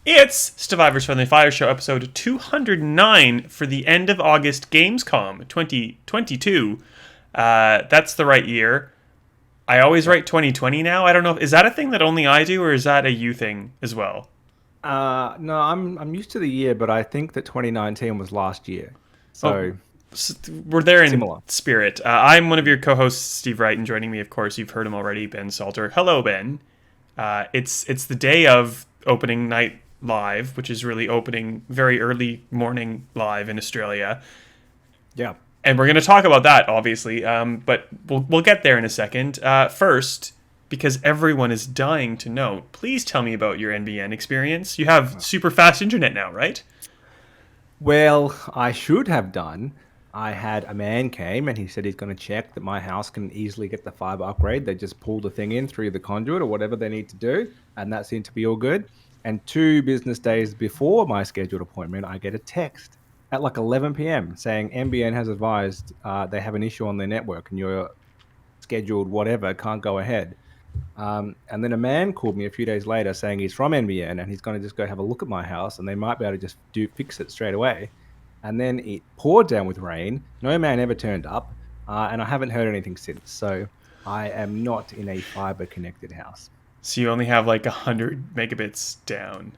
It's Stevivor's Friendly Fire Show, episode 209 for the end of August Gamescom 2022. That's the right year. I always write 2020 now. I don't know. Is that a thing that only I do, or is that a you thing as well? No, I'm used to the year, but I think that 2019 was last year, Oh, so we're there in similar. spirit. I'm one of your co-hosts, Steve Wright, and joining me, of course, you've heard him already, Ben Salter. Hello, Ben. It's the day of opening night live, which is really opening very early morning live in Australia. Yeah. And we're going to talk about that, obviously, but we'll get there in a second. First, because everyone is dying to know, please tell me about your NBN experience. You have super fast internet now, right? Well, I should have done. I had a man came and he said he's going to check that my house can easily get the fiber upgrade. They just pull the thing in through the conduit or whatever they need to do, and that seemed to be all good. And 2 business days before my scheduled appointment, I get a text at like 11 p.m. saying NBN has advised they have an issue on their network and your scheduled whatever can't go ahead. And then a man called me a few days later saying he's from NBN and he's going to just go have a look at my house and they might be able to just fix it straight away. And then it poured down with rain. No man ever turned up, and I haven't heard anything since. So I am not in a fiber connected house. So you only have like 100 megabits down.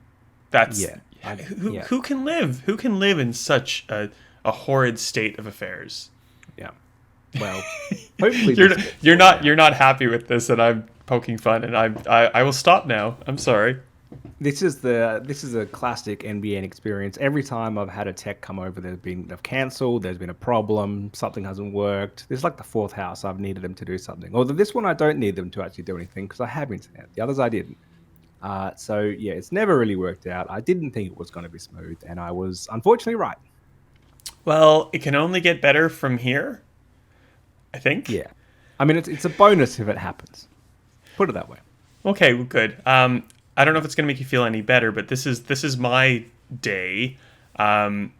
That's Yeah, yeah, who can live? Who can live in such a horrid state of affairs? yeah. Well, hopefully you're this gets you're sorted out. not happy with this, and I'm poking fun, and I will stop now. I'm sorry. This is a classic NBN experience. Every time I've had a tech come over, they've cancelled. There's been a problem. Something hasn't worked. This is like the fourth house I've needed them to do something. Although this one I don't need them to actually do anything because I have internet. The others I didn't. So yeah, it's never really worked out. I didn't think it was going to be smooth, and I was unfortunately right. Well, it can only get better from here, I think. Yeah, I mean it's a bonus if it happens. Put it that way. Okay, well, good. I don't know if it's going to make you feel any better, but this is my day. Um,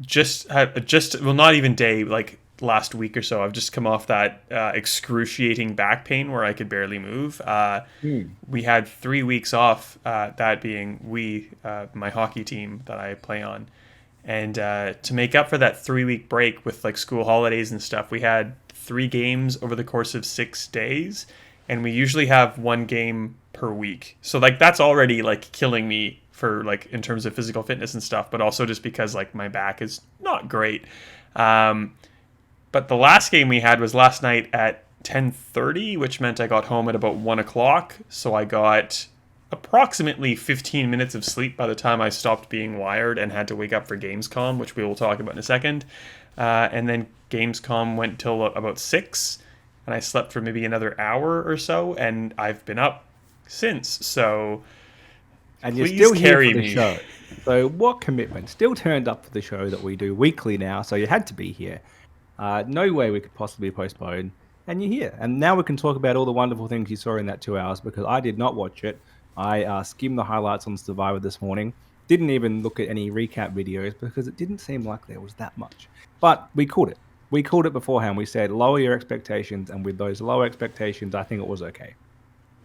just well, not even day. Like last week or so, I've just come off that excruciating back pain where I could barely move. Hmm. We had 3 weeks off. That being my hockey team that I play on, and to make up for that 3 week break with like school holidays and stuff, we had 3 games over the course of 6 days, and we usually have one game per week. So like that's already like killing me for like in terms of physical fitness and stuff, but also just because like my back is not great. Um, but the last game we had was last night at 10:30, which meant I got home at about 1 o'clock. So I got approximately 15 minutes of sleep by the time I stopped being wired and had to wake up for Gamescom, which we will talk about in a second. And then Gamescom went till about 6, and I slept for maybe another hour or so, and I've been up since. So And you're please still here for carry the me. show. So what commitment? Still turned up for the show that we do weekly now. So you had to be here. No way we could possibly postpone. And you're here. And now we can talk about all the wonderful things you saw in that 2 hours because I did not watch it. I skimmed the highlights on Survivor this morning. Didn't even look at any recap videos because it didn't seem like there was that much. But we called it. We called it beforehand. We said lower your expectations. And with those low expectations, I think it was okay.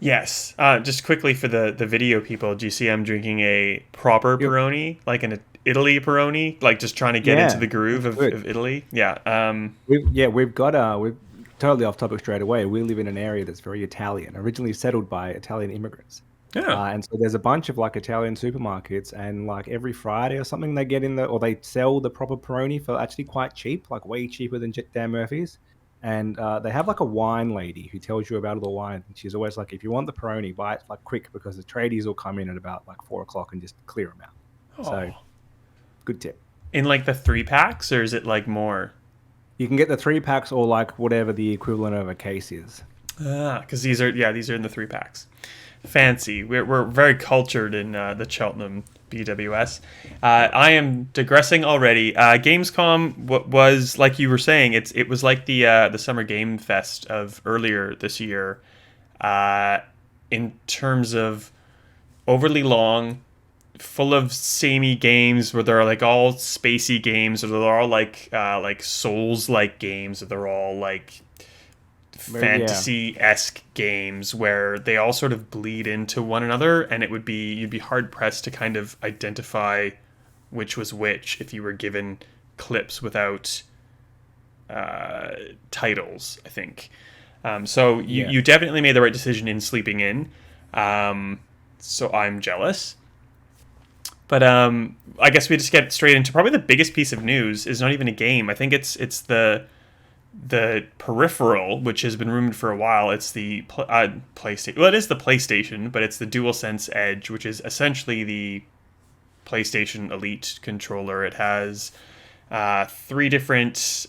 Yes. Just quickly for the video people, do you see I'm drinking a proper Yep. Peroni, like an Italy Peroni, like just trying to get into Yeah, the groove it's of good. Italy? Yeah. We've got we've totally off topic straight away. We live in an area that's very Italian, originally settled by Italian immigrants. Yeah. And so there's a bunch of like Italian supermarkets, and like every Friday or something, they get in or they sell the proper Peroni for actually quite cheap, like way cheaper than Dan Murphy's. And they have like a wine lady who tells you about all the wine. And she's always like, if you want the Peroni, buy it like quick because the tradies will come in at about like 4 o'clock and just clear them out. So Oh. good tip. In like the 3 packs, or is it like more? You can get the 3 packs or like whatever the equivalent of a case is. Because these are in the 3 packs. Fancy. We're very cultured in the Cheltenham BWS. I am digressing already. Gamescom was like you were saying. It was like the Summer Game Fest of earlier this year, uh, in terms of overly long, full of samey games where they're like all spacey games, or they're all like Souls like games, or they're all like Yeah. fantasy-esque games where they all sort of bleed into one another, and you'd be hard pressed to kind of identify which was which if you were given clips without titles, I think. So Yeah. you definitely made the right decision in sleeping in. So I'm jealous. But I guess we just get straight into probably the biggest piece of news is not even a game. I think it's the peripheral, which has been rumored for a while. It's the PlayStation. Well, it is the PlayStation, but it's the DualSense Edge, which is essentially the PlayStation Elite controller. It has three different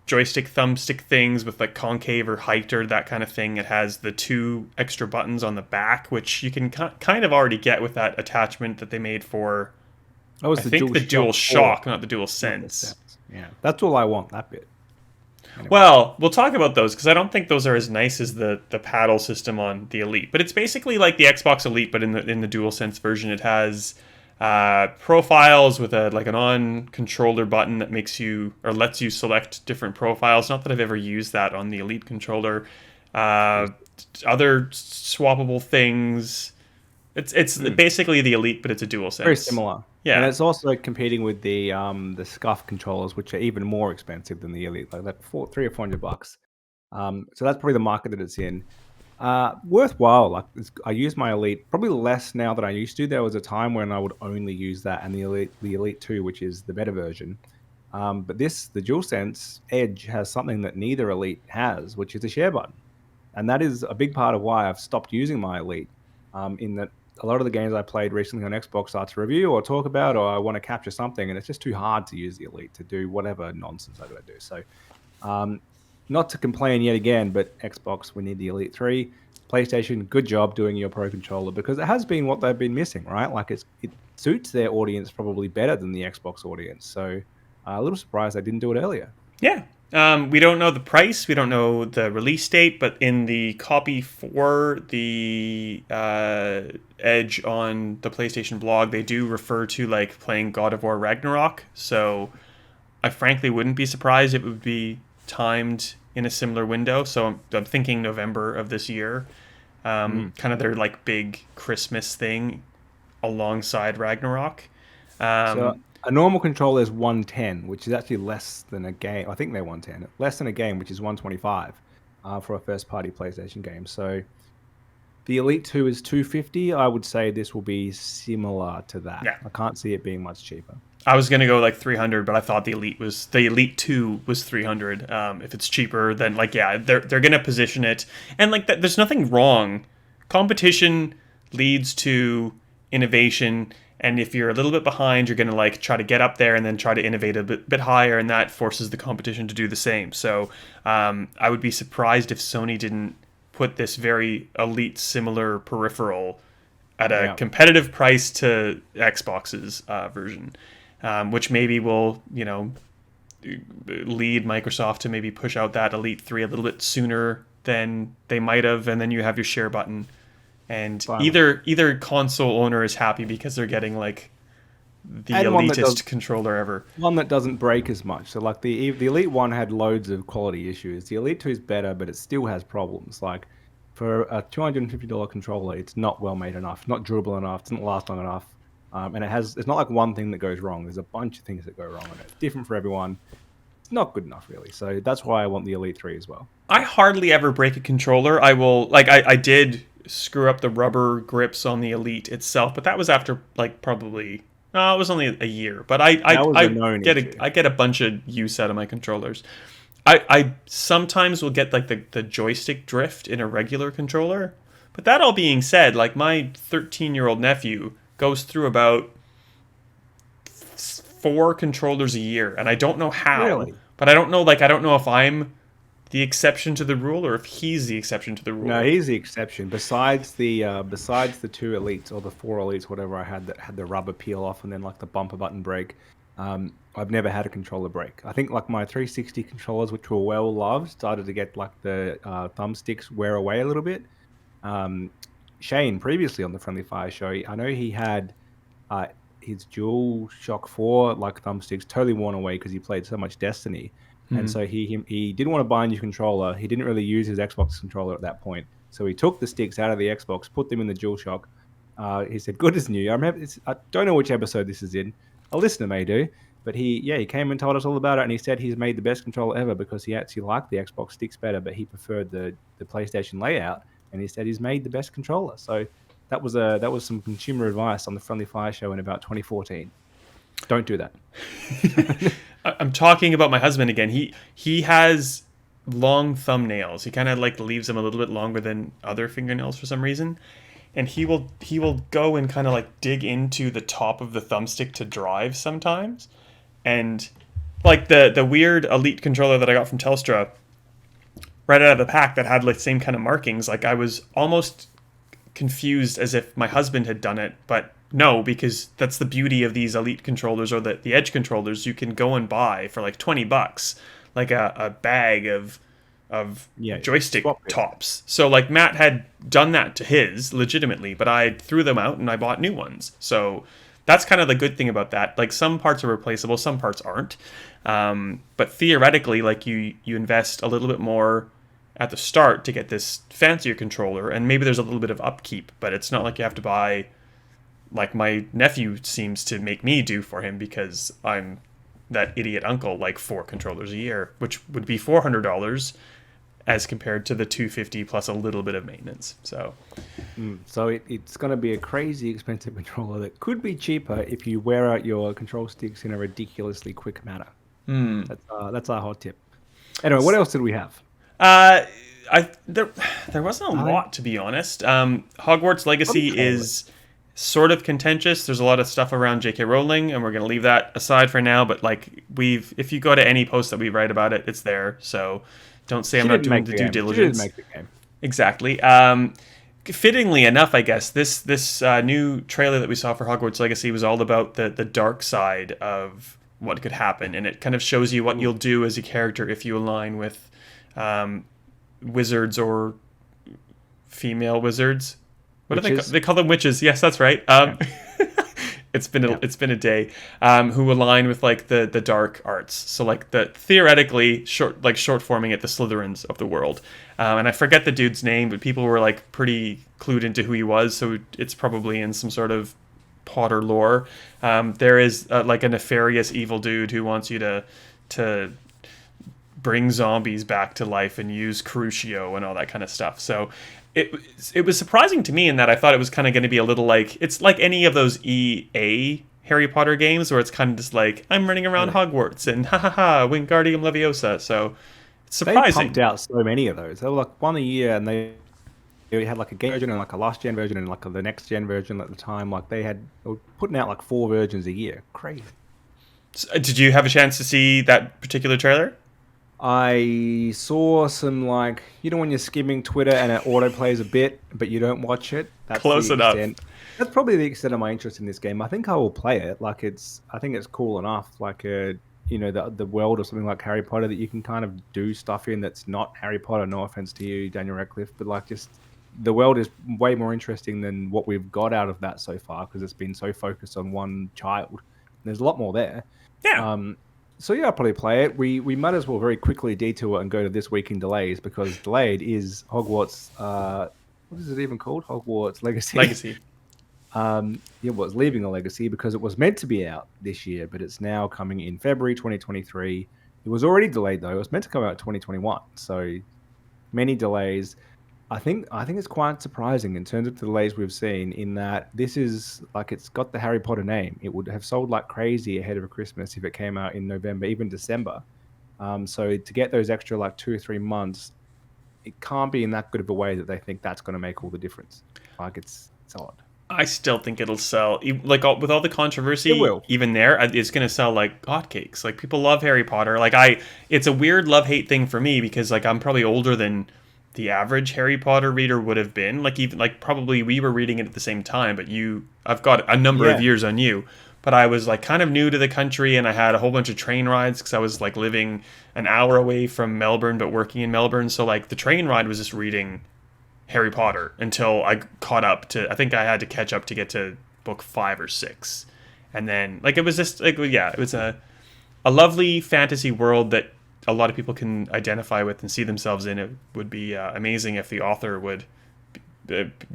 joystick thumbstick things with like concave or height or that kind of thing. It has the two extra buttons on the back, which you can kind of already get with that attachment that they made for, Oh, it's I think, the Dual Shock, not the Dual Sense. Yeah, that's all I want. That bit. Anyway. Well, we'll talk about those because I don't think those are as nice as the paddle system on the Elite. But it's basically like the Xbox Elite, but in the DualSense version, it has profiles with an on controller button that makes you or lets you select different profiles. Not that I've ever used that on the Elite controller. Other swappable things. It's basically the Elite, but it's a DualSense. Very similar. Yeah, and it's also competing with the Scuff controllers, which are even more expensive than the Elite, like that $300 or $400. So that's probably the market that it's in. Worthwhile. Like I use my Elite probably less now than I used to. There was a time when I would only use that and the Elite 2, which is the better version. But the DualSense Edge has something that neither Elite has, which is a share button, and that is a big part of why I've stopped using my Elite. In that a lot of the games I played recently on Xbox are to review or talk about, or I want to capture something, and it's just too hard to use the Elite to do whatever nonsense I gotta do. So, not to complain yet again, but Xbox, we need the Elite 3. PlayStation, good job doing your Pro Controller, because it has been what they've been missing, right? Like it suits their audience probably better than the Xbox audience. So, a little surprised they didn't do it earlier. Yeah. We don't know the price. We don't know the release date, but in the copy for the Edge on the PlayStation blog, they do refer to like playing God of War Ragnarok. So I frankly wouldn't be surprised if it would be timed in a similar window. So I'm thinking November of this year. Kind of their like big Christmas thing alongside Ragnarok. So a normal controller is 110, which is actually less than a game. I think they're 110, less than a game, which is 125 for a first-party PlayStation game. So the Elite 2 is 250. I would say this will be similar to that. Yeah. I can't see it being much cheaper. I was gonna go like 300, but I thought the Elite 2 was 300. If it's cheaper, then like they're gonna position it, and like that. There's nothing wrong. Competition leads to innovation. And if you're a little bit behind, you're going to like try to get up there and then try to innovate a bit higher, and that forces the competition to do the same. So I would be surprised if Sony didn't put this very Elite similar peripheral at a competitive price to Xbox's version, which maybe will lead Microsoft to maybe push out that Elite 3 a little bit sooner than they might have, and then you have your share button. And Finally. either console owner is happy because they're getting like the And elitist controller ever. One that doesn't break as much. So like the Elite 1 had loads of quality issues. The Elite 2 is better, but it still has problems. Like for a $250 controller, it's not well made enough, not durable enough, doesn't last long enough. And it's not like one thing that goes wrong. There's a bunch of things that go wrong in it. It's different for everyone. It's not good enough, really. So that's why I want the Elite 3 as well. I hardly ever break a controller. I did screw up the rubber grips on the Elite itself, but that was after like probably it was only a year. But I get a bunch of use out of my controllers. I sometimes will get like the joystick drift in a regular controller. But that all being said, like my 13-year-old nephew goes through about 4 controllers a year, and I don't know how. Really? But I don't know if I'm the exception to the rule or if he's the exception to the rule. No, he's the exception. Besides the 2 Elites or the 4 Elites, whatever I had that had the rubber peel off and then like the bumper button break, I've never had a controller break. I think like my 360 controllers, which were well loved, started to get like the thumbsticks wear away a little bit. Shane, previously on the Friendly Fire show, I know he had his DualShock 4 like thumbsticks totally worn away because he played so much Destiny. And so he didn't want to buy a new controller. He didn't really use his Xbox controller at that point. So he took the sticks out of the Xbox, put them in the DualShock. He said, "Good as new." I remember. I don't know which episode this is in. A listener may do, but he came and told us all about it, and he said he's made the best controller ever because he actually liked the Xbox sticks better, but he preferred the PlayStation layout, and he said he's made the best controller. So that was some consumer advice on the Friendly Fire Show in about 2014. Don't do that. I'm talking about my husband again. He has long thumbnails. He kind of like leaves them a little bit longer than other fingernails for some reason. And he will go and kind of like dig into the top of the thumbstick to drive sometimes. And like the weird Elite controller that I got from Telstra right out of the pack that had like the same kind of markings, like I was almost confused as if my husband had done it, but no, because that's the beauty of these Elite controllers or the Edge controllers. You can go and buy for like $20, like a bag of joystick tops. So like Matt had done that to his legitimately, but I threw them out and I bought new ones. So that's kind of the good thing about that. Like some parts are replaceable, some parts aren't. But theoretically, like you invest a little bit more at the start to get this fancier controller, and maybe there's a little bit of upkeep, but it's not like you have to buy, like my nephew seems to make me do for him because I'm that idiot uncle, like 4 controllers a year, which would be $400 as compared to the $250 plus a little bit of maintenance. So it's going to be a crazy expensive controller that could be cheaper if you wear out your control sticks in a ridiculously quick manner. That's our hot tip. Anyway, what else did we have? There wasn't a lot, to be honest. Hogwarts Legacy is sort of contentious. There's a lot of stuff around J.K. Rowling, and we're going to leave that aside for now. But like if you go to any post that we write about it, it's there. So don't say I'm not doing the due diligence. She didn't make the game. Exactly. Fittingly enough, I guess this new trailer that we saw for Hogwarts Legacy was all about the dark side of what could happen, and it kind of shows you what you'll do as a character if you align with wizards or female wizards. What do they call them? Witches. Yes, that's right. It's been a day. Who align with like the dark arts. So like theoretically short forming it, the Slytherins of the world. And I forget the dude's name, but people were like pretty clued into who he was. So it's probably in some sort of Potter lore. There is like a nefarious evil dude who wants you to bring zombies back to life and use Crucio and all that kind of stuff. So it was surprising to me in that I thought it was kind of going to be a little like, it's like any of those EA Harry Potter games where it's kind of just like, I'm running around Hogwarts and Wingardium Leviosa. So it's surprising. They pumped out so many of those. They were like one a year, and they had like a game version and like a last gen version and like the next gen version at the time. Like they were putting out like 4 versions a year. Crazy. So, did you have a chance to see that particular trailer? I saw some, like, you know when you're skimming Twitter and it autoplays a bit, but you don't watch it? That's close enough. That's probably the extent of my interest in this game. I think I will play it. Like, I think it's cool enough. Like, the world of something like Harry Potter that you can kind of do stuff in that's not Harry Potter. No offense to you, Daniel Radcliffe, but like, just the world is way more interesting than what we've got out of that so far because it's been so focused on one child. There's a lot more there. Yeah. So yeah, I'll probably play it. We might as well very quickly detour and go to this week in delays because delayed is Hogwarts. What is it even called? Hogwarts Legacy. Legacy. It's leaving a legacy because it was meant to be out this year, but it's now coming in February 2023. It was already delayed though. It was meant to come out in 2021. So many delays. I think it's quite surprising in terms of the delays we've seen in that this is like it's got the Harry Potter name. It would have sold like crazy ahead of Christmas if it came out in November, even December. So to get those extra like 2 or 3 months, it can't be in that good of a way that they think that's going to make all the difference. Like it's odd. I still think it'll sell. Like with all the controversy, it will. Even there, it's going to sell like hotcakes. Like people love Harry Potter. Like it's a weird love-hate thing for me because like I'm probably older than the average Harry Potter reader would have been. Like even like probably we were reading it at the same time, but I've got a number of years on you. But I was like kind of new to the country and I had a whole bunch of train rides because I was like living an hour away from Melbourne but working in Melbourne. So like the train ride was just reading Harry Potter until I caught up to, I think I had to catch up to get to book 5 or 6. And then like it was just like, yeah, it was a lovely fantasy world that a lot of people can identify with and see themselves in. It would be amazing if the author would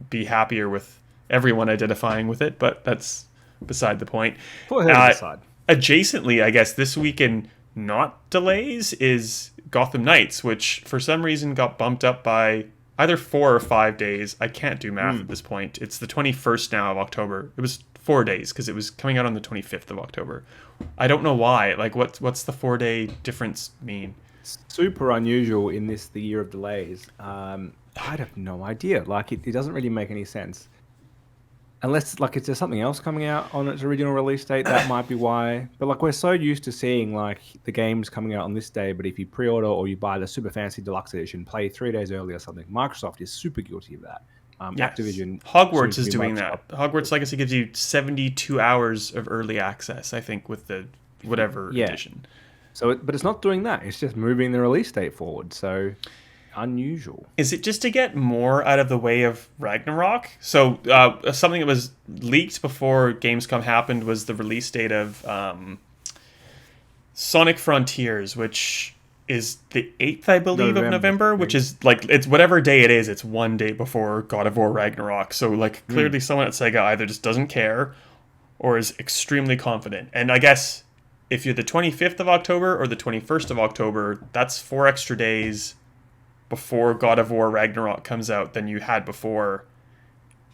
be happier with everyone identifying with it, but that's beside the point. For her to decide. Adjacently, I guess this week in not delays is Gotham Knights, which for some reason got bumped up by either 4 or 5 days. I can't do math at this point. It's the 21st now of October. It was 4 days because it was coming out on the 25th of October. I don't know why. Like, what's the 4-day difference mean? Super unusual in the year of delays. I have no idea. Like, it doesn't really make any sense. Unless, like, is there something else coming out on its original release date? That might be why. But, like, we're so used to seeing, like, the games coming out on this day, but if you pre-order or you buy the super fancy deluxe edition, play 3 days early or something. Microsoft is super guilty of that. Yes. Activision... Hogwarts is doing that. Hogwarts Legacy gives you 72 hours of early access, I think, with the whatever edition. So, but it's not doing that. It's just moving the release date forward. So... unusual. Is it just to get more out of the way of Ragnarok? So something that was leaked before Gamescom happened was the release date of Sonic Frontiers, which is the 8th, I believe, of November, which is like, it's whatever day it is, it's one day before God of War Ragnarok. So like clearly someone at Sega either just doesn't care or is extremely confident. And I guess if you're the 25th of October or the 21st of October, that's 4 extra days before God of War Ragnarok comes out than you had before.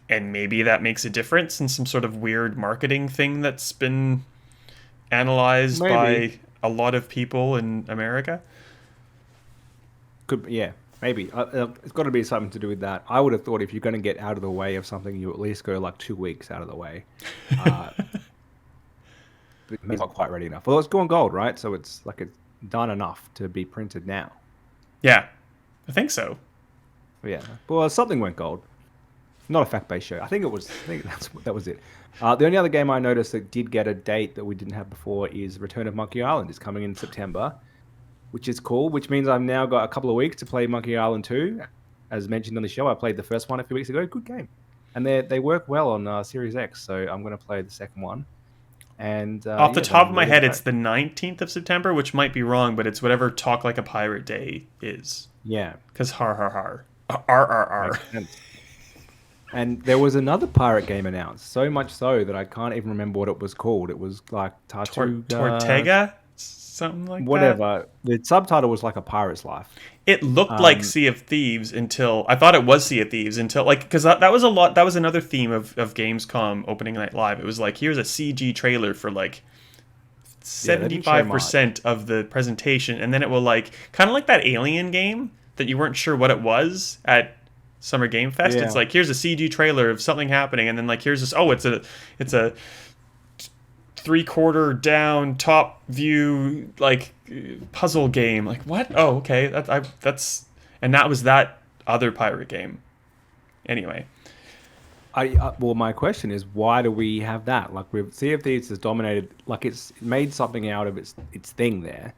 And maybe that makes a difference in some sort of weird marketing thing that's been analyzed by a lot of people in America. Maybe. It's got to be something to do with that. I would have thought if you're going to get out of the way of something, you at least go like 2 weeks out of the way. It's not quite ready enough. Well, it's gone gold, right? So it's like it's done enough to be printed now. Yeah. I think so. Yeah. Well, something went gold. Not a fact-based show. I think that was it. The only other game I noticed that did get a date that we didn't have before is Return of Monkey Island. It's coming in September, which is cool, which means I've now got a couple of weeks to play Monkey Island 2. As mentioned on the show, I played the first one a few weeks ago. Good game. And they work well on Series X, so I'm going to play the second one. And off the top of my head, it's the 19th of September, which might be wrong, but it's whatever Talk Like a Pirate Day is. Yeah. Because har har har. R. And there was another pirate game announced, so much so that I can't even remember what it was called. It was like Tortega? Something like whatever. The subtitle was like A Pirate's Life. It looked like Sea of Thieves until... I thought it was Sea of Thieves until... like, because that was a lot... That was another theme of Gamescom opening night live. It was like, here's a CG trailer for like 75% of the presentation, and then it will like... kind of like that Alien game that you weren't sure what it was at Summer Game Fest. Yeah. It's like, here's a CG trailer of something happening, and then like, here's this... oh, it's a 3/4 down top view like puzzle game. Like, what? Oh, okay. That's and that was that other pirate game. Anyway, well, my question is, why do we have that? Like, Sea of Thieves has dominated. Like, it's made something out of its thing there,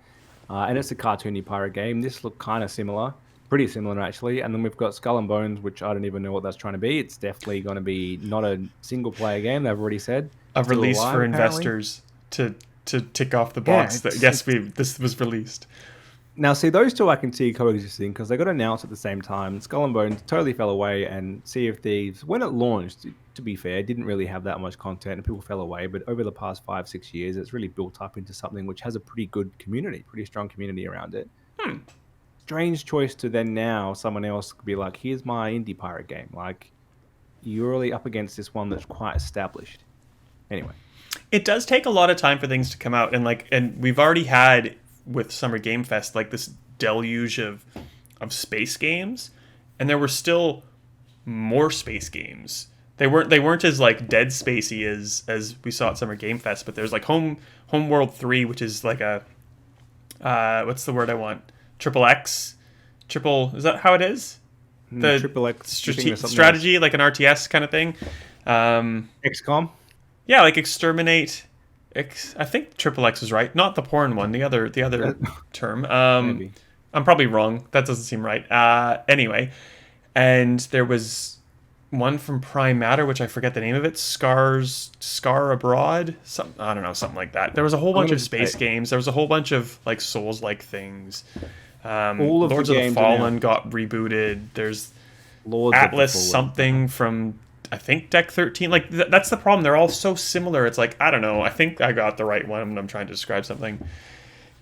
and it's a cartoony pirate game. This looked kind of similar, pretty similar actually. And then we've got Skull and Bones, which I don't even know what that's trying to be. It's definitely going to be not a single player game. They've already said. A release alive, for investors to tick off the box that yes, this was released. Now, see, those two I can see coexisting because they got announced at the same time. Skull and Bones totally fell away, and Sea of Thieves, when it launched, to be fair, didn't really have that much content, and people fell away. But over the past 5-6 years, it's really built up into something which has a pretty good community, pretty strong community around it. Strange choice to then now someone else could be like, here's my indie pirate game. Like, you're really up against this one that's quite established. Anyway, it does take a lot of time for things to come out, and we've already had with Summer Game Fest like this deluge of space games, and there were still more space games. They weren't as like dead spacey as we saw at Summer Game Fest, but there's like Homeworld 3, which is like a what's the word I want? Is that how it is? The Triple X strategy, like an RTS kind of thing. XCOM. Yeah, like Exterminate. I think Triple X is right, not the porn one. The other term. Maybe. I'm probably wrong. That doesn't seem right. Anyway, and there was one from Prime Matter, which I forget the name of it. Scar Abroad. I don't know, something like that. There was a whole I'm bunch gonna of just space say games. There was a whole bunch of like Souls-like things. all of the Lords of the games are now Fallen got rebooted. There's Lords of the Atlas Fallen. something from I think Deck 13. Like that's the problem. They're all so similar. It's like I don't know. I think I got the right one when I'm trying to describe something.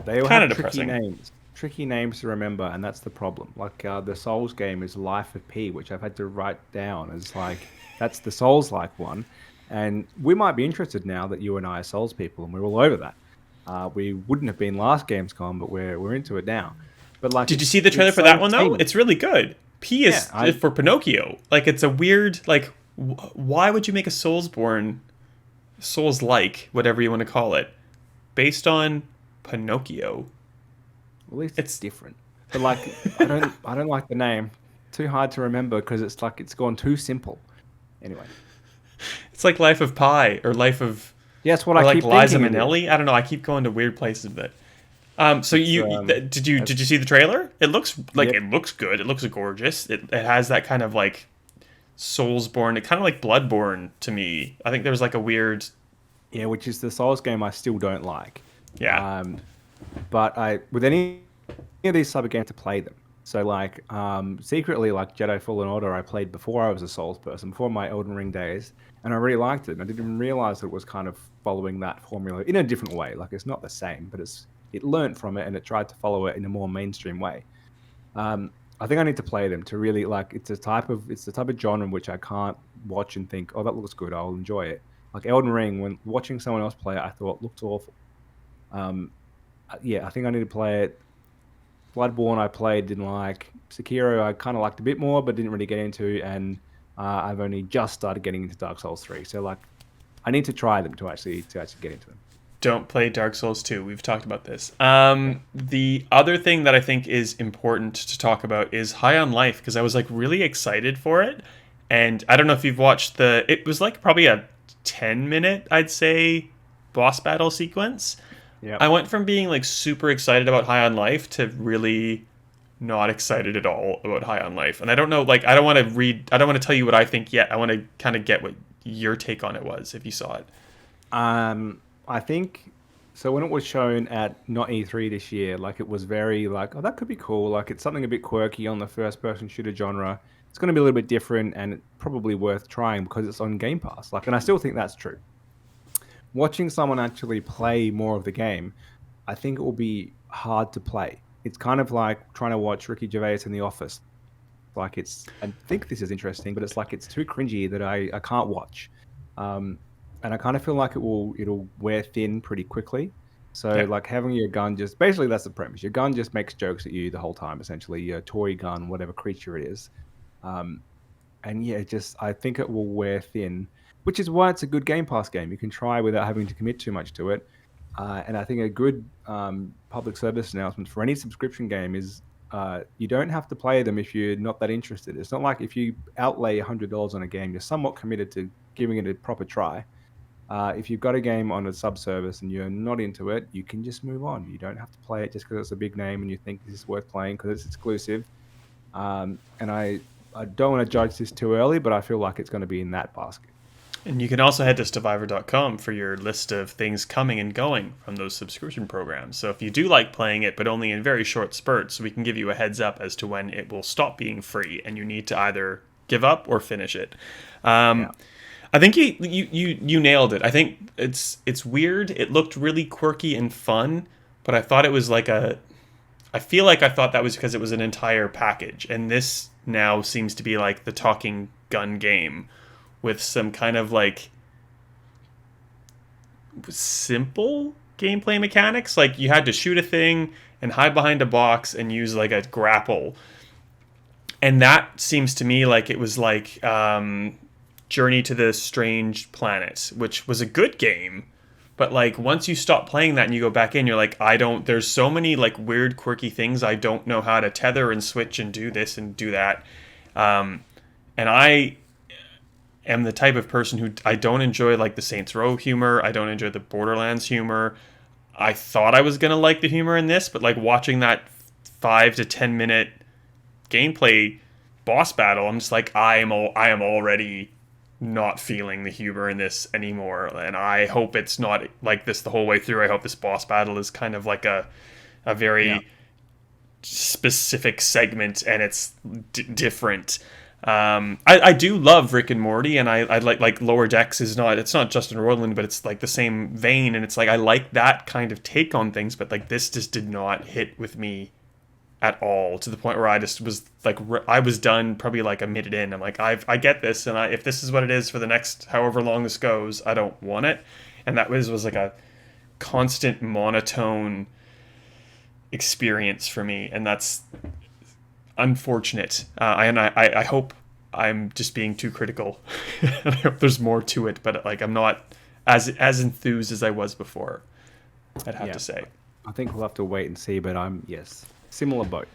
They all Kind have of depressing. tricky names to remember, and that's the problem. Like the Souls game is Life of P, which I've had to write down as like that's the Souls-like one, and we might be interested now that you and I are Souls people, and we're all over that. We wouldn't have been last Gamescom, but we're into it now. But like Did you see the trailer it's for so that one though? samey. It's really good. P Yeah, is I for Pinocchio. Like it's a weird like. Why would you make a Soulsborne, Souls-like, whatever you want to call it, based on Pinocchio? at least it's It's different. But like I don't like the name. Too hard to remember because it's like it's gone too simple. Anyway, it's like Life of Pi or Life of yeah, that's what or I like keep Liza thinking it is. Minnelli. I don't know. I keep going to weird places, but so It's did you see the trailer? It looks like yep. it looks good. It looks gorgeous. It has that kind of like Soulsborne. It kind of like Bloodborne to me. I think there was like a weird Yeah, which is the Souls game I still don't like. yeah. Um, but I with any of these type of games to play them. So like secretly like Jedi Fallen Order I played before I was a Souls person, before my Elden Ring days, and I really liked it. And I didn't even realize that it was kind of following that formula in a different way. Like it's not the same, but it learned from it and it tried to follow it in a more mainstream way. I think I need to play them to really like. It's the type of genre in which I can't watch and think, oh, that looks good. I'll enjoy it. Like Elden Ring, when watching someone else play it, I thought looked awful. Um, yeah, I think I need to play it. Bloodborne, I played, didn't like. Sekiro, I kind of liked a bit more, but didn't really get into. And I've only just started getting into Dark Souls 3. So like, I need to try them to actually get into them. Don't play Dark Souls 2. We've talked about this. Yeah. The other thing that I think is important to talk about is High on Life because I was like really excited for it. And I don't know if you've watched it was like probably a 10-minute, I'd say, boss battle sequence. Yeah. I went from being like super excited about High on Life to really not excited at all about High on Life. And I don't know, like, I don't want to tell you what I think yet. I want to kind of get what your take on it was if you saw it. I think so. When it was shown at not E3 this year, like it was very like, oh, that could be cool. Like it's something a bit quirky on the first-person shooter genre. It's going to be a little bit different and probably worth trying because it's on Game Pass. Like, and I still think that's true. Watching someone actually play more of the game, I think it will be hard to play. It's kind of like trying to watch Ricky Gervais in The Office. Like I think this is interesting, but it's like it's too cringy that I can't watch. And I kind of feel like it'll wear thin pretty quickly. So Yeah. like having your gun just basically that's the premise. Your gun just makes jokes at you the whole time, essentially. Your toy gun, whatever creature it is. Um, and yeah, just I think it will wear thin, which is why it's a good Game Pass game. You can try without having to commit too much to it. And I think a good public service announcement for any subscription game is you don't have to play them if you're not that interested. It's not like if you outlay $100 on a game, you're somewhat committed to giving it a proper try. If you've got a game on a sub-service and you're not into it, you can just move on. You don't have to play it just because it's a big name and you think this is worth playing because it's exclusive. And I don't want to judge this too early, but I feel like it's going to be in that basket. And you can also head to Stevivor.com for your list of things coming and going from those subscription programs. So if you do like playing it, but only in very short spurts, we can give you a heads up as to when it will stop being free and you need to either give up or finish it. Yeah. I think you nailed it. I think it's weird. It looked really quirky and fun, but I thought it was like I feel like I thought that was because it was an entire package, and this now seems to be like the talking gun game with some kind of like simple gameplay mechanics. Like you had to shoot a thing and hide behind a box and use like a grapple, and that seems to me like it was like Journey to the Strange Planet, which was a good game, but like once you stop playing that and you go back in, you're like, there's so many like weird quirky things I don't know how to tether and switch and do this and do that. And I am the type of person who I don't enjoy like the Saints Row humor. I don't enjoy the Borderlands humor. I thought I was gonna like the humor in this, but like watching that 5 to 10 minute gameplay boss battle, I'm just like, I am already not feeling the humor in this anymore, and I hope it's not like this the whole way through. I hope this boss battle is kind of like a Yeah. very specific segment, and it's different. I do love Rick and Morty, and I like Lower Decks is not, it's not Justin Roiland, but it's like the same vein, and it's like I like that kind of take on things, but like this just did not hit with me at all, to the point where I just was like, I was done probably like a minute in. I'm like, I get this, and if this is what it is for the next however long this goes, I don't want it. And that was like a constant monotone experience for me, and that's unfortunate. I hope I'm just being too critical. I hope there's more to it, but like I'm not as enthused as I was before, I'd have to say. I think we'll have to wait and see, but yes, similar boat.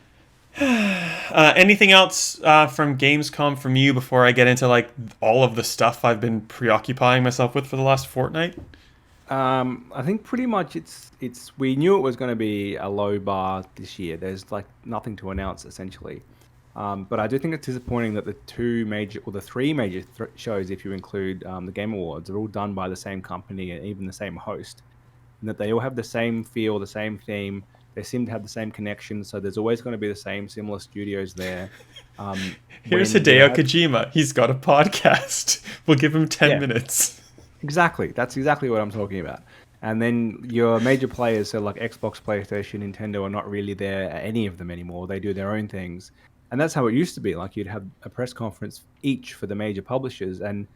Anything else from Gamescom from you before I get into like all of the stuff I've been preoccupying myself with for the last fortnight? I think pretty much it's we knew it was going to be a low bar this year. There's like nothing to announce essentially. But I do think it's disappointing that the three major shows, if you include the Game Awards, are all done by the same company and even the same host, and that they all have the same feel, the same theme. They seem to have the same connection, so there's always going to be the same similar studios there. Here's Hideo Kojima. He's got a podcast. We'll give him 10 minutes. Exactly. That's exactly what I'm talking about. And then your major players, so like Xbox, PlayStation, Nintendo, are not really there at any of them anymore. They do their own things. And that's how it used to be. Like you'd have a press conference each for the major publishers, and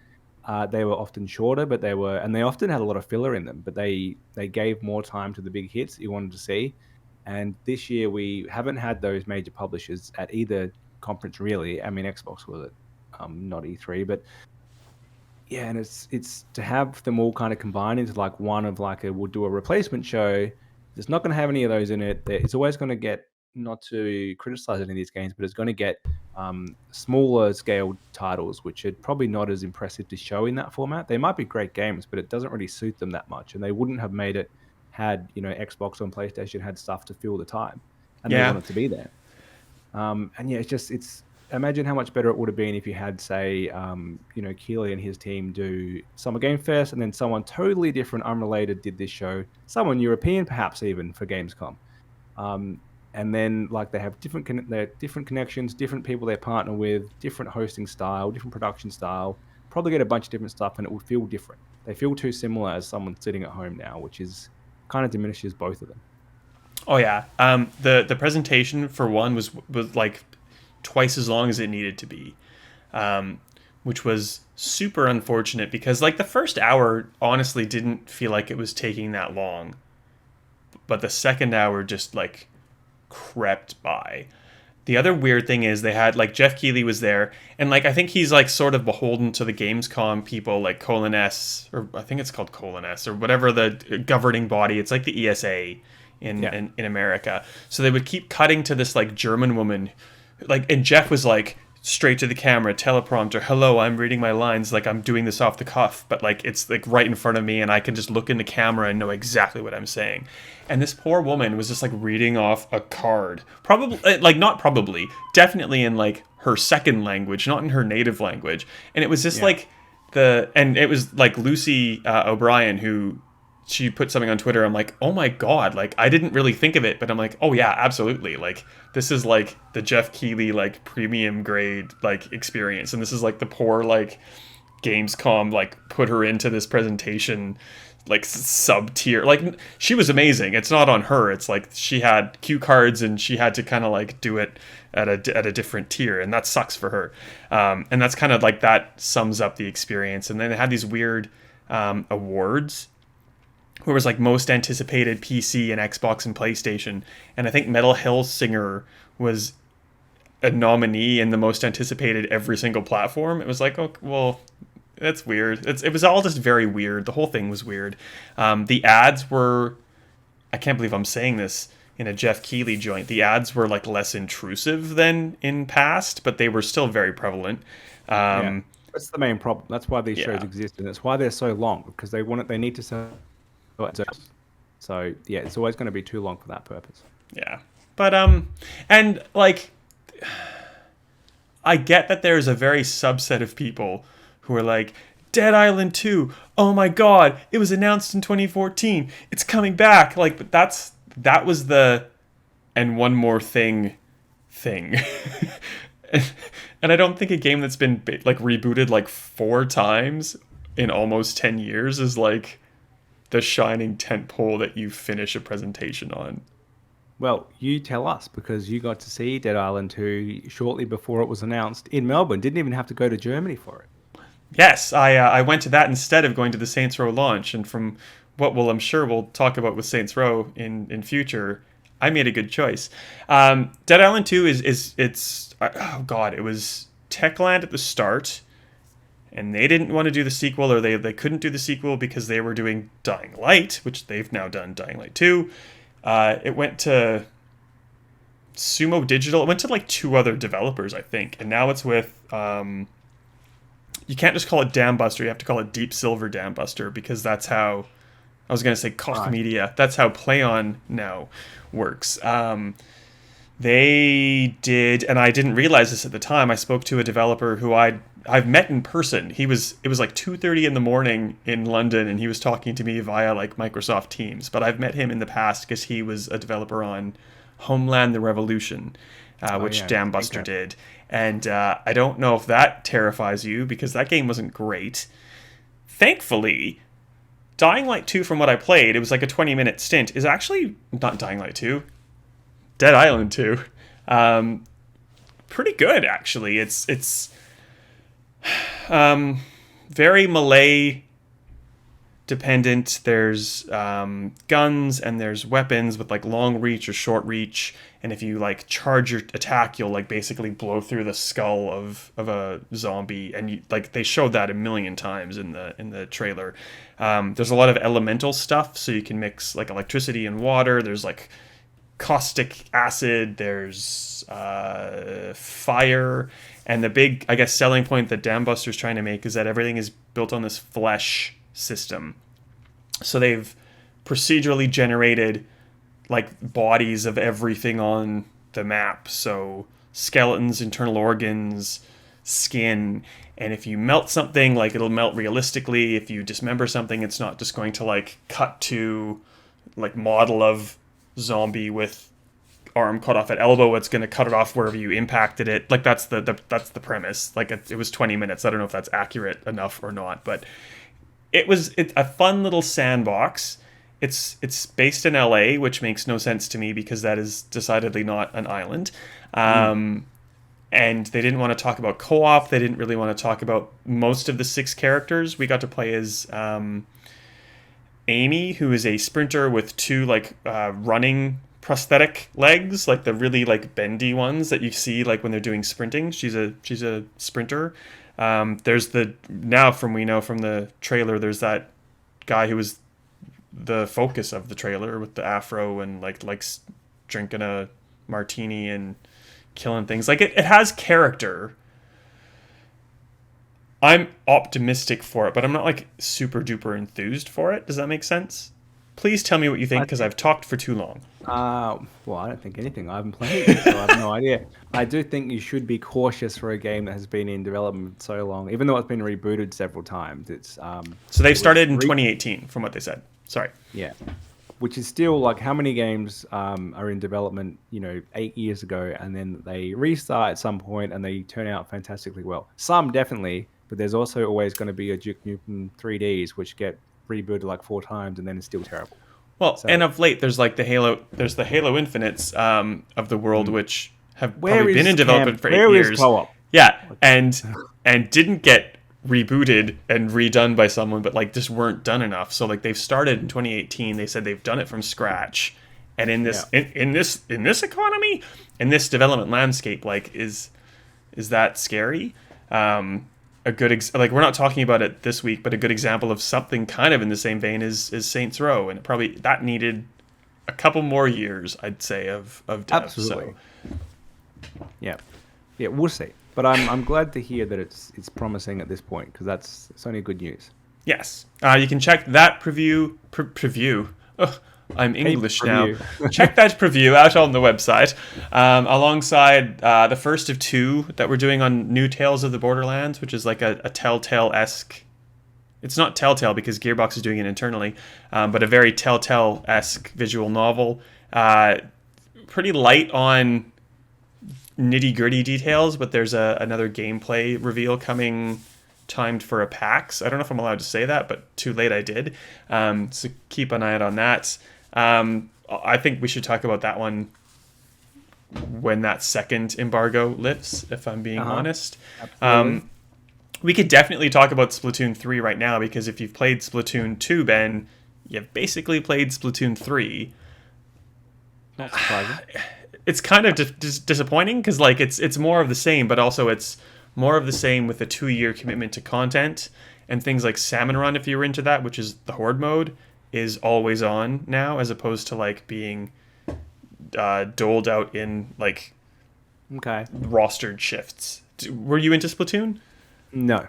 they were often shorter, but they often had a lot of filler in them, but they gave more time to the big hits that you wanted to see. And this year we haven't had those major publishers at either conference really. I mean, Xbox was at not E3, but yeah, and it's to have them all kind of combined into like one of like we'll do a replacement show. It's not going to have any of those in it. It's always going to get, not to criticize any of these games, but it's going to get smaller scale titles, which are probably not as impressive to show in that format. They might be great games, but it doesn't really suit them that much, and they wouldn't have made it had Xbox and PlayStation had stuff to fill the time, and they want it to be there. And yeah, it's imagine how much better it would have been if you had, say, Keeley and his team do Summer Game Fest, and then someone totally different, unrelated, did this show, someone European perhaps even for Gamescom. And then like they have different connections, different people they partner with, different hosting style, different production style, probably get a bunch of different stuff, and it would feel different. They feel too similar as someone sitting at home now, which is kind of diminishes both of them. Oh yeah. The presentation for one was like twice as long as it needed to be, which was super unfortunate, because like the first hour honestly didn't feel like it was taking that long, but the second hour just like crept by. The other weird thing is they had like Jeff Keighley was there, and like I think he's like sort of beholden to the Gamescom people, like Colin S, or I think it's called Colin S, or whatever the governing body. It's like the ESA in America. So they would keep cutting to this like German woman, like, and Jeff was like straight to the camera, teleprompter, hello, I'm reading my lines, like I'm doing this off the cuff, but like it's like right in front of me, and I can just look in the camera and know exactly what I'm saying. And this poor woman was just like reading off a card, probably like not probably, definitely in like her second language, not in her native language. And it was just like and it was like Lucy O'Brien, who she put something on Twitter. I'm like, oh my God, like I didn't really think of it, but I'm like, oh yeah, absolutely. Like this is like the Jeff Keighley like premium grade like experience, and this is like the poor like Gamescom like put her into this presentation like sub tier. Like she was amazing. It's not on her. It's like she had cue cards and she had to kind of like do it at a different tier, and that sucks for her. And that's kind of like that sums up the experience. And then they had these weird awards, where it was like most anticipated PC and Xbox and PlayStation, and I think Metal Hellsinger was a nominee in the most anticipated every single platform. It was like, oh well, that's weird. It was all just very weird. The whole thing was weird. The ads were, I can't believe I'm saying this in a Jeff Keighley joint, the ads were like less intrusive than in past, but they were still very prevalent. That's the main problem. That's why these shows exist, and that's why they're so long, because they need to sell. So yeah, it's always going to be too long for that purpose. Yeah, but and like I get that there's a very subset of people who are like, Dead Island 2, oh my god, it was announced in 2014, it's coming back. Like, but that was the and one more thing. And I don't think a game that's been like rebooted like 4 times in almost 10 years is like the shining tentpole that you finish a presentation on. Well, you tell us, because you got to see Dead Island 2 shortly before it was announced in Melbourne. Didn't even have to go to Germany for it. Yes, I went to that instead of going to the Saints Row launch, and from what I'm sure we'll talk about with Saints Row in future, I made a good choice. Dead Island 2 it's oh god, it was Techland at the start, and they didn't want to do the sequel, or they couldn't do the sequel because they were doing Dying Light, which they've now done Dying Light 2. It went to Sumo Digital. It went to like 2 other developers, I think, and now it's with you can't just call it Dambuster, you have to call it Deep Silver Dambuster, because that's how, I was going to say Koch Media, that's how PlayOn now works. They did, and I didn't realize this at the time, I spoke to a developer who I've met in person. It was like 2:30 in the morning in London, and he was talking to me via like Microsoft Teams, but I've met him in the past because he was a developer on Homeland: The Revolution, which Dambuster did. And I don't know if that terrifies you, because that game wasn't great. Thankfully, Dying Light 2, from what I played, it was like a 20-minute stint, is actually not Dying Light 2, Dead Island 2. Pretty good, actually. It's very melee dependent. There's guns and there's weapons with like long reach or short reach, and if you like charge your attack, you'll like basically blow through the skull of a zombie, and you, like, they showed that a million times in the trailer. There's a lot of elemental stuff, so you can mix like electricity and water. There's like caustic acid, there's fire, and the big, I guess, selling point that Dambuster's trying to make is that everything is built on this flesh system. So they've procedurally generated like bodies of everything on the map. So skeletons, internal organs, skin, and if you melt something, like, it'll melt realistically. If you dismember something, it's not just going to like cut to like model of zombie with arm cut off at elbow. It's going to cut it off wherever you impacted it. Like, that's the premise. Like, it was 20 minutes. I don't know if that's accurate enough or not, but it's a fun little sandbox. It's based in LA, which makes no sense to me because that is decidedly not an island. And they didn't want to talk about co-op. They didn't really want to talk about most of the 6 characters. We got to play as Amy, who is a sprinter with 2 like running prosthetic legs, like the really like bendy ones that you see like when they're doing sprinting. She's a sprinter. There's now from the trailer, there's that guy who was the focus of the trailer with the afro and like drinking a martini and killing things. Like, it has character. I'm optimistic for it, but I'm not like super duper enthused for it. Does that make sense? Please tell me what you think, because I've talked for too long. Well, I don't think anything. I haven't played it, so I have no idea. I do think you should be cautious for a game that has been in development so long, even though it's been rebooted several times. It's so they've started in 2018, from what they said. Sorry. Yeah, which is still like, how many games are in development, 8 years ago, and then they restart at some point and they turn out fantastically well. Some definitely, but there's also always going to be a Duke Nukem 3Ds which get rebooted like 4 times and then it's still terrible. Well, so, and of late, there's like the Halo Infinites of the world, which have probably been in development for 8 years. Where is co-op? Yeah, and didn't get rebooted and redone by someone, but like just weren't done enough. So like, they've started in 2018. They said they've done it from scratch, and in this in this economy, in this development landscape, like, is that scary? A good like, we're not talking about it this week, but a good example of something kind of in the same vein is Saints Row, and probably that needed a couple more years, I'd say, of dev. Absolutely. So. Yeah, we'll see. But I'm glad to hear that it's promising at this point, because it's only good news. Yes, you can check that preview. I'm English now. Check that preview out on the website, alongside the first of two that we're doing on New Tales of the Borderlands, which is like a Telltale-esque. It's not Telltale because Gearbox is doing it internally, but a very Telltale-esque visual novel. Pretty light on nitty-gritty details, but there's another gameplay reveal coming, timed for a PAX. I don't know if I'm allowed to say that, but too late I did. So keep an eye out on that. I think we should talk about that one when that second embargo lifts, if I'm being honest. We could definitely talk about Splatoon 3 right now, because if you've played Splatoon 2, Ben, you've basically played Splatoon 3. Not surprising. It's kind of disappointing, because like it's more of the same, but also it's more of the same with a 2-year commitment to content, and things like Salmon Run, if you're into that, which is the Horde mode, is always on now, as opposed to like being doled out in like rostered shifts. Were you into Splatoon? No.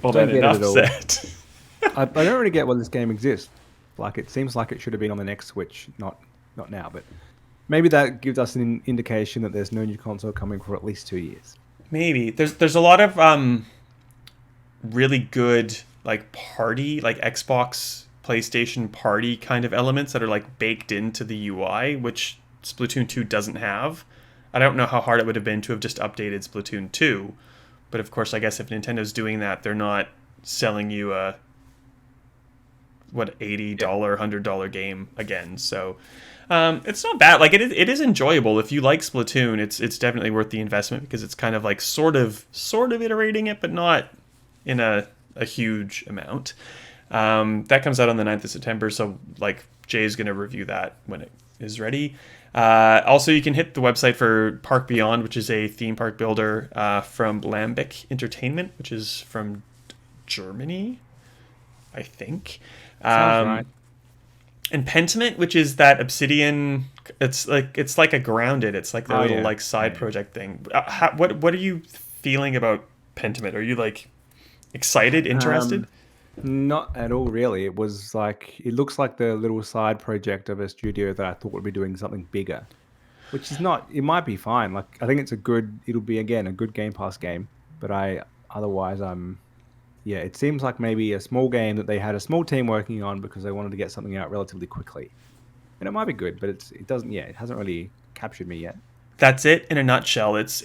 Well, then enough said. I don't really get why this game exists. Like, it seems like it should have been on the next Switch, not now, but maybe that gives us an indication that there's no new console coming for at least 2 years. Maybe. There's a lot of really good like party, like Xbox, PlayStation party kind of elements that are like baked into the UI, which Splatoon 2 doesn't have. I don't know how hard it would have been to have just updated Splatoon 2, but of course, I guess if Nintendo's doing that, they're not selling you a $80, $100 game again. So it's not bad. Like it is enjoyable. If you like Splatoon, it's definitely worth the investment, because it's kind of like sort of iterating it, but not in a huge amount. That comes out on the 9th of September, so like Jay's going to review that when it is ready. Also, you can hit the website for Park Beyond, which is a theme park builder from Lambic Entertainment, which is from Germany, I think. Sounds right. And Pentiment, which is that Obsidian. It's like a Grounded. It's like their little side project thing. What are you feeling about Pentiment? Are you like excited, interested? Not at all, really. It was like, it looks like the little side project of a studio that I thought would be doing something bigger, which is not. It might be fine. Like, I think it'll be again a good Game Pass game. But it seems like maybe a small game that they had a small team working on because they wanted to get something out relatively quickly, and it might be good, but it doesn't. Yeah, it hasn't really captured me yet. That's it in a nutshell. It's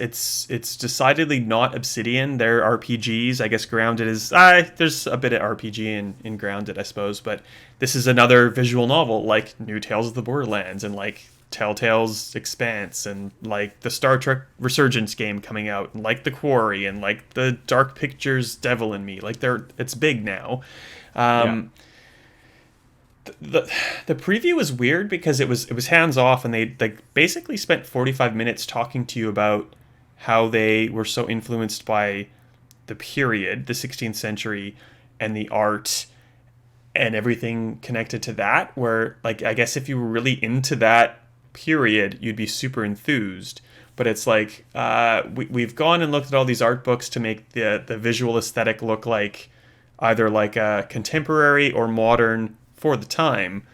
decidedly not Obsidian. They're RPGs. I guess Grounded is... there's a bit of RPG in Grounded, I suppose. But this is another visual novel, like New Tales of the Borderlands, and like Telltale's Expanse, and like the Star Trek Resurgence game coming out, and like The Quarry, and like the Dark Pictures Devil in Me. Like it's big now. The preview was weird because it was hands off, and they basically spent 45 minutes talking to you about how they were so influenced by the period, the 16th century, and the art and everything connected to that, where like I guess if you were really into that period, you'd be super enthused. But it's like we've gone and looked at all these art books to make the visual aesthetic look like either like a contemporary or modern for the time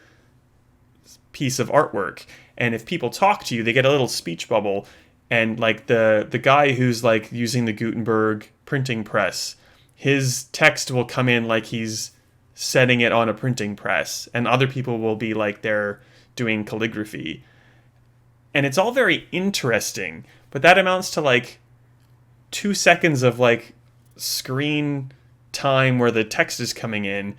piece of artwork. And if people talk to you, they get a little speech bubble, and like the guy who's like using the Gutenberg printing press, his text will come in like he's setting it on a printing press, and other people will be like they're doing calligraphy, and it's all very interesting. But that amounts to like 2 seconds of like screen time where the text is coming in,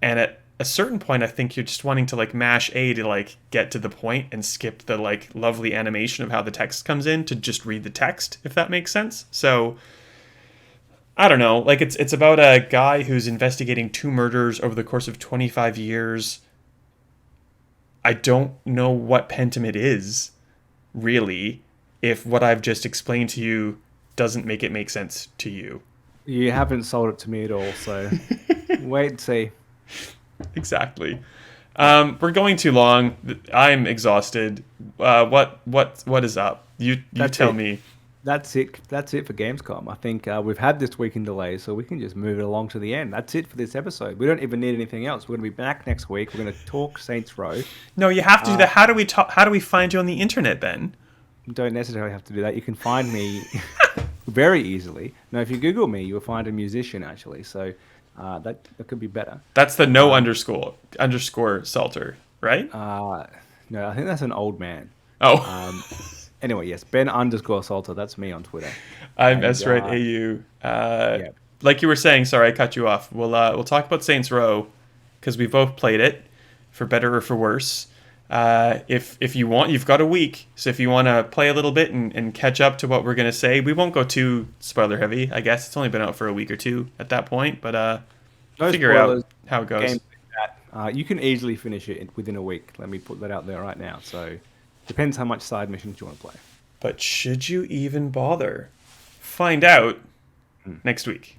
and at a certain point, I think you're just wanting to like mash A to like get to the point and skip the like lovely animation of how the text comes in to just read the text, if that makes sense. So I don't know, like it's about a guy who's investigating 2 murders over the course of 25 years. I don't know what Pentiment is, really, if what I've just explained to you doesn't make it make sense to you. You haven't sold it to me at all, so wait and see. Exactly. We're going too long. I'm exhausted. What is up? You tell me. That's it. That's it for Gamescom. I think we've had this week in delay, so we can just move it along to the end. That's it for this episode. We don't even need anything else. We're going to be back next week. We're going to talk Saints Row. No, you have to do that. How do we talk? How do we find you on the internet, Ben? You don't necessarily have to do that. You can find me very easily. Now, if you Google me, you'll find a musician actually. So that could be better. That's the no underscore Salter, right? No, I think that's an old man. Oh. Anyway, yes, Ben_Salter. That's me on Twitter. I'm SRightAU. Yeah. Like you were saying, sorry, I cut you off. We'll talk about Saints Row because we both played it, for better or for worse. If you want, you've got a week. So if you want to play a little bit and catch up to what we're going to say, we won't go too spoiler heavy. I guess it's only been out for a week or two at that point, but No figure spoilers, out how it goes. games like that. You can easily finish it within a week. Let me put that out there right now. So depends how much side missions you want to play. But should you even bother? Find out next week.